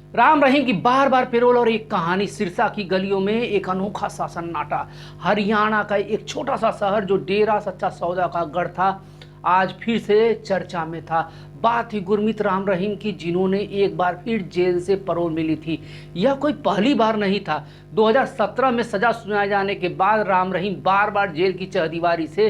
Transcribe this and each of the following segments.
राम रहीम की बार बार पेरोल और एक कहानी। सिरसा की गलियों में एक अनोखा सा सन्नाटा। हरियाणा का एक छोटा सा शहर जो डेरा सच्चा सौदा का गढ़ था, आज फिर से चर्चा में था। बात ही गुरमीत राम रहीम की, जिन्होंने एक बार फिर जेल से पैरोल मिली थी। यह कोई पहली बार नहीं था। 2017 में सजा सुनाए जाने के बाद राम रहीम बार बार जेल की चौदीवारी से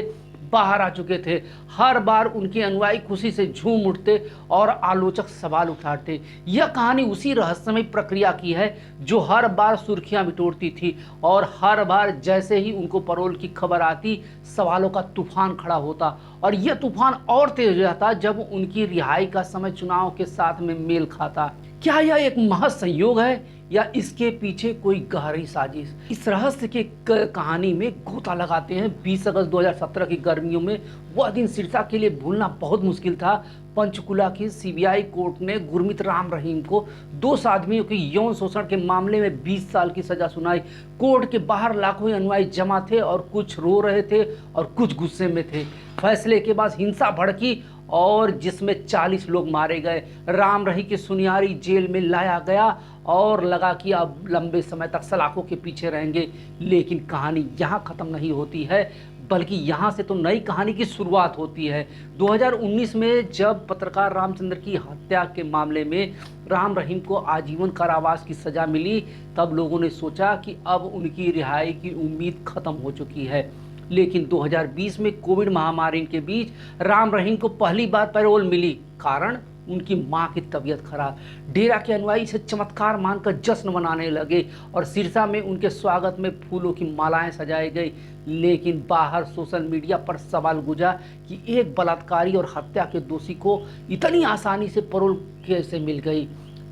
बाहर आ चुके थे। हर बार उनके अनुयायी खुशी से झूम उठते और आलोचक सवाल उठाते। यह कहानी उसी रहस्यमय प्रक्रिया की है जो हर बार सुर्खियां बिटोरती थी, और हर बार जैसे ही उनको पैरोल की खबर आती, सवालों का तूफान खड़ा होता। और यह तूफान और तेज हो जाता जब उनकी रिहाई का समय चुनाव के साथ में मेल खाता। क्या यह एक महज संयोग है या इसके पीछे कोई गहरी साजिश? इस रहस्य के कहानी में गोता लगाते हैं। 20 अगस्त 2017 की गर्मियों में वह दिन सिरसा के लिए भूलना बहुत मुश्किल था। पंचकुला की सीबीआई कोर्ट ने गुरमीत राम रहीम को 2 आदमियों के यौन शोषण के मामले में 20 साल की सजा सुनाई। कोर्ट के बाहर लाखों अनुयायी जमा थे, और कुछ रो रहे थे और कुछ गुस्से में थे। फैसले के बाद हिंसा भड़की और जिसमें 40 लोग मारे गए। राम रहीम के सुनियारी जेल में लाया गया और लगा कि अब लंबे समय तक सलाखों के पीछे रहेंगे। लेकिन कहानी यहाँ ख़त्म नहीं होती है, बल्कि यहाँ से तो नई कहानी की शुरुआत होती है। 2019 में जब पत्रकार रामचंद्र की हत्या के मामले में राम रहीम को आजीवन कारावास की सज़ा मिली, तब लोगों ने सोचा कि अब उनकी रिहाई की उम्मीद खत्म हो चुकी है। लेकिन 2020 में कोविड महामारी के बीच राम रहीम को पहली बार पैरोल मिली। कारण उनकी मां की तबीयत खराब। डेरा के अनुयायी इसे चमत्कार मानकर जश्न मनाने लगे और सिरसा में उनके स्वागत में फूलों की मालाएं सजाई गई। लेकिन बाहर सोशल मीडिया पर सवाल गुजा कि एक बलात्कारी और हत्या के दोषी को इतनी आसानी से पैरोल कैसे मिल गई?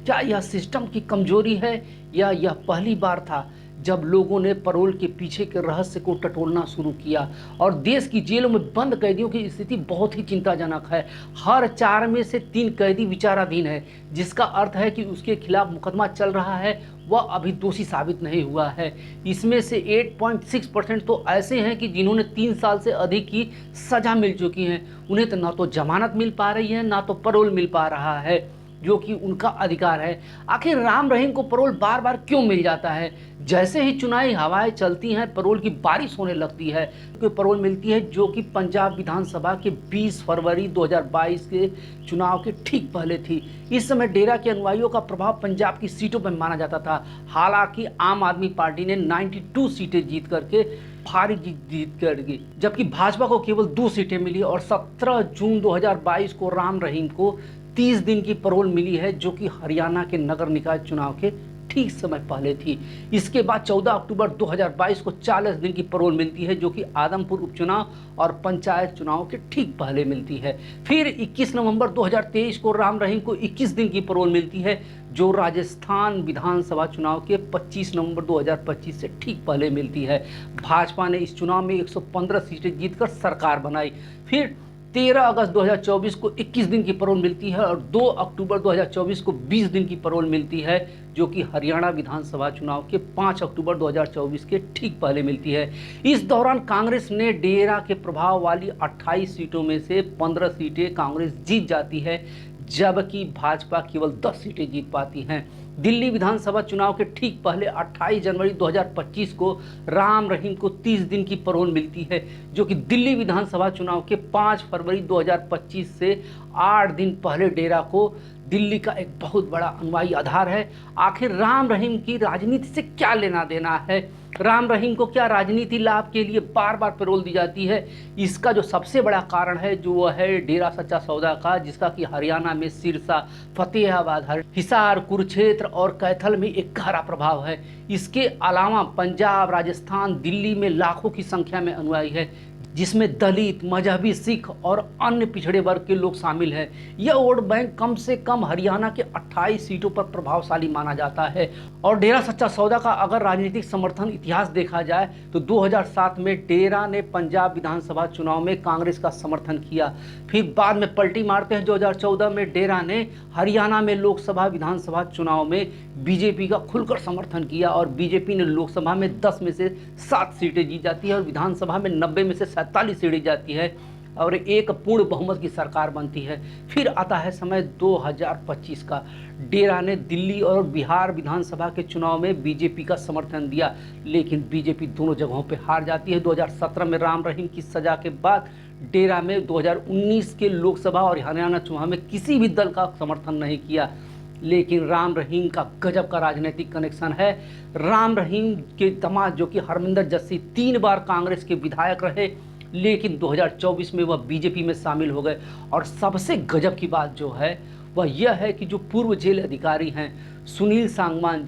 क्या यह सिस्टम की कमजोरी है या यह पहली बार था जब लोगों ने पैरोल के पीछे के रहस्य को टटोलना शुरू किया? और देश की जेलों में बंद कैदियों की स्थिति बहुत ही चिंताजनक है। हर 4 में से 3 कैदी विचाराधीन है, जिसका अर्थ है कि उसके खिलाफ मुकदमा चल रहा है, वह अभी दोषी साबित नहीं हुआ है। इसमें से 8.6% तो ऐसे हैं कि जिन्होंने 3 साल से अधिक की सजा मिल चुकी है। उन्हें तो ना तो जमानत मिल पा रही है, ना तो पैरोल मिल पा रहा है, जो कि उनका अधिकार है। आखिर राम रहीम को पैरोल बार बार क्यों मिल जाता है? जैसे ही चुनावी हवाएं चलती हैं, पैरोल की बारिश होने लगती है। क्योंकि पैरोल मिलती है जो कि पंजाब विधानसभा के 20 फरवरी 2022 के चुनाव के ठीक पहले थी। इस समय डेरा के अनुयायियों का प्रभाव पंजाब की सीटों पर माना जाता था। हालांकि आम आदमी पार्टी ने 92 सीटें जीत करके भारी जीत कर गई, जबकि भाजपा को केवल 2 सीटें मिली। और 17 जून 2022 को राम रहीम को 30 दिन की पैरोल मिली है, जो कि हरियाणा के नगर निकाय चुनाव के ठीक समय पहले थी। इसके बाद 14 अक्टूबर 2022 को 40 दिन की पैरोल मिलती है, जो कि आदमपुर उपचुनाव और पंचायत चुनाव के ठीक पहले मिलती है। फिर 21 नवंबर 2023 को राम रहीम को 21 दिन की पैरोल मिलती है, जो राजस्थान विधानसभा चुनाव के 25 नवंबर 2025 से ठीक पहले मिलती है। भाजपा ने इस चुनाव में 115 सीटें जीतकर सरकार बनाई। फिर 13 अगस्त 2024 को 21 दिन की पैरोल मिलती है और 2 अक्टूबर 2024 को 20 दिन की पैरोल मिलती है, जो कि हरियाणा विधानसभा चुनाव के 5 अक्टूबर 2024 के ठीक पहले मिलती है। इस दौरान कांग्रेस ने डेरा के प्रभाव वाली 28 सीटों में से 15 सीटें कांग्रेस जीत जाती है, जबकि भाजपा केवल 10 सीटें जीत पाती हैं। दिल्ली विधानसभा चुनाव के ठीक पहले 28 जनवरी 2025 को राम रहीम को 30 दिन की पैरोल मिलती है, जो कि दिल्ली विधानसभा चुनाव के 5 फरवरी 2025 से 8 दिन पहले डेरा को दिल्ली का एक बहुत बड़ा अनुयायी आधार है। आखिर राम रहीम की राजनीति से क्या लेना देना है? राम रहीम को क्या राजनीति लाभ के लिए बार बार पैरोल दी जाती है? इसका जो सबसे बड़ा कारण है, जो वह है डेरा सच्चा सौदा का, जिसका कि हरियाणा में सिरसा, फतेहाबाद, हिसार, कुरुक्षेत्र और कैथल में एक गहरा प्रभाव है। इसके अलावा पंजाब, राजस्थान, दिल्ली में लाखों की संख्या में अनुयायी है, जिसमें दलित, मजहबी, सिख और अन्य पिछड़े वर्ग के लोग शामिल हैं। यह वोट बैंक कम से कम हरियाणा के 28 सीटों पर प्रभावशाली माना जाता है। और डेरा सच्चा सौदा का अगर राजनीतिक समर्थन इतिहास देखा जाए तो 2007 में डेरा ने पंजाब विधानसभा चुनाव में कांग्रेस का समर्थन किया। फिर बाद में पलटी मारते हैं 2014 में डेरा ने हरियाणा में लोकसभा विधानसभा चुनाव में बीजेपी का खुलकर समर्थन किया, और बीजेपी ने लोकसभा में 10 में से 7 सीटें जीत जाती है और विधानसभा में 90 में से 47 सीटें जाती है। और एक पूर्ण बहुमत की सरकार बनती है। फिर आता है समय 2025 का। डेरा ने दिल्ली और बिहार विधानसभा के चुनाव में बीजेपी का समर्थन दिया, लेकिन बीजेपी दोनों जगहों पर हार जाती है। 2017 में राम रहीम की सजा के बाद डेरा में 2019 के लोकसभा और हरियाणा चुनाव में किसी भी दल का समर्थन नहीं किया। लेकिन राम रहीम का गजब का राजनीतिक कनेक्शन है। राम रहीम के दामाद जो कि हरमिंदर जस्सी 3 बार कांग्रेस के विधायक रहे, लेकिन 2024 में वह बीजेपी में शामिल हो गए। और सबसे गजब की बात जो है वह यह है कि जो पूर्व जेल अधिकारी हैं सुनील सांगवान,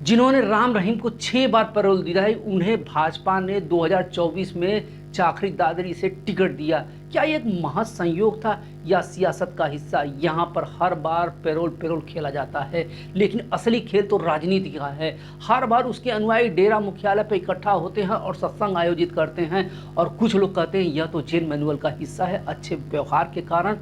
जिन्होंने राम रहीम को 6 बार पैरोल दिलाई, उन्हें भाजपा ने 2024 में चाकरी दादरी से टिकट दिया। क्या ये एक महज संयोग था या सियासत का हिस्सा? यहाँ पर हर बार पैरोल खेला जाता है, लेकिन असली खेल तो राजनीति का है। हर बार उसके अनुयायी डेरा मुख्यालय पर इकट्ठा होते हैं और सत्संग आयोजित करते हैं, और कुछ लोग कहते हैं यह तो जेल मैनुअल का हिस्सा है, अच्छे व्यवहार के कारण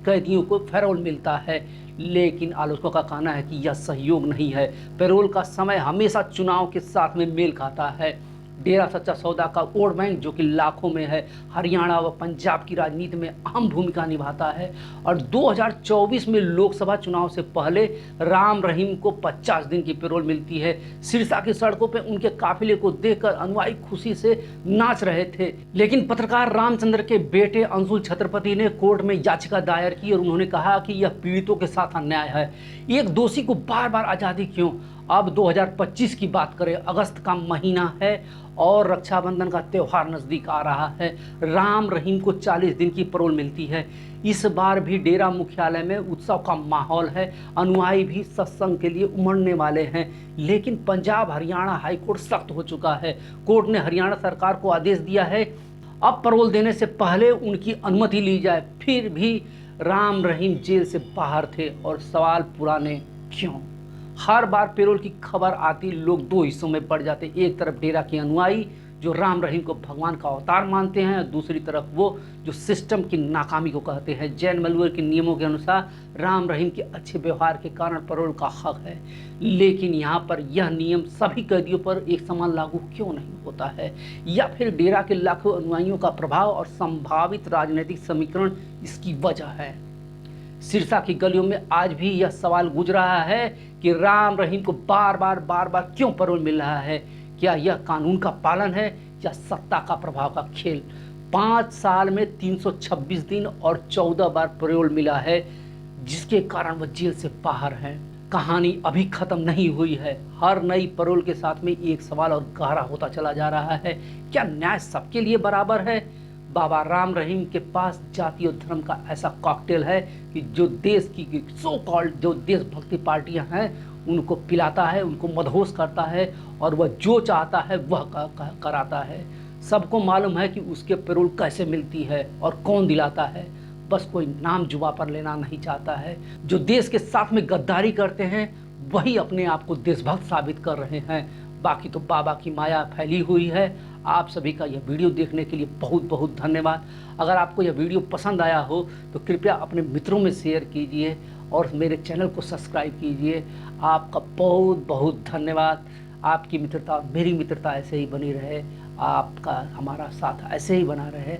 कैदियों को पैरोल मिलता है। लेकिन आलोचकों का कहना है कि यह सहयोग नहीं है। पैरोल का समय हमेशा चुनाव के साथ में मेल खाता है। डेरा सच्चा सौदा का वोट बैंक जो कि लाखों में है, हरियाणा व पंजाब की राजनीति में अहम भूमिका निभाता है। और 2024 में लोकसभा चुनाव से पहले राम रहीम को 50 दिन की पैरोल मिलती है। सिरसा की सड़कों पर उनके काफिले को देखकर अनुयायी खुशी से नाच रहे थे। लेकिन पत्रकार रामचंद्र के बेटे अंशुल छत्रपति ने कोर्ट में याचिका दायर की और उन्होंने कहा कि यह पीड़ितों के साथ अन्याय है। एक दोषी को बार बार आज़ादी क्यों? अब 2025 की बात करें, अगस्त का महीना है और रक्षाबंधन का त्यौहार नज़दीक आ रहा है। राम रहीम को 40 दिन की पैरोल मिलती है। इस बार भी डेरा मुख्यालय में उत्सव का माहौल है। अनुयायी भी सत्संग के लिए उमड़ने वाले हैं। लेकिन पंजाब हरियाणा हाईकोर्ट सख्त हो चुका है। कोर्ट ने हरियाणा सरकार को आदेश दिया है अब पैरोल देने से पहले उनकी अनुमति ली जाए। फिर भी राम रहीम जेल से बाहर थे और सवाल पुराने क्यों? हर बार पैरोल की खबर आती लोग 2 हिस्सों में पड़ जाते। एक तरफ डेरा के अनुयायी जो राम रहीम को भगवान का अवतार मानते हैं, दूसरी तरफ वो जो सिस्टम की नाकामी को कहते हैं। जैन मैनुअल के नियमों के अनुसार राम रहीम के अच्छे व्यवहार के कारण पैरोल का हक है, लेकिन यहाँ पर यह नियम सभी कैदियों पर एक समान लागू क्यों नहीं होता है? या फिर डेरा के लाखों अनुयायियों का प्रभाव और संभावित राजनीतिक समीकरण इसकी वजह है? सिरसा की गलियों में आज भी यह सवाल गूंज रहा है कि राम रहीम को बार बार क्यों पैरोल मिल रहा है? क्या यह कानून का पालन है या सत्ता का प्रभाव का खेल? 5 साल में 326 दिन और 14 बार पैरोल मिला है, जिसके कारण वह जेल से बाहर हैं। कहानी अभी खत्म नहीं हुई है। हर नई पैरोल के साथ में एक सवाल और गहरा होता चला जा रहा है। क्या न्याय सबके लिए बराबर है? बाबा राम रहीम के पास जाति और धर्म का ऐसा कॉकटेल है कि जो देश की सो कॉल्ड जो देशभक्ति पार्टियां हैं उनको पिलाता है, उनको मदहोश करता है, और वह जो चाहता है वह कराता है। सबको मालूम है कि उसके पैरोल कैसे मिलती है और कौन दिलाता है। बस कोई नाम जुबा पर लेना नहीं चाहता है। जो देश के साथ में गद्दारी करते हैं वही अपने आप को देशभक्त साबित कर रहे हैं। बाकी तो बाबा की माया फैली हुई है। आप सभी का यह वीडियो देखने के लिए बहुत बहुत धन्यवाद। अगर आपको यह वीडियो पसंद आया हो तो कृपया अपने मित्रों में शेयर कीजिए और मेरे चैनल को सब्सक्राइब कीजिए। आपका बहुत बहुत धन्यवाद। आपकी मित्रता मेरी मित्रता ऐसे ही बनी रहे, आपका हमारा साथ ऐसे ही बना रहे।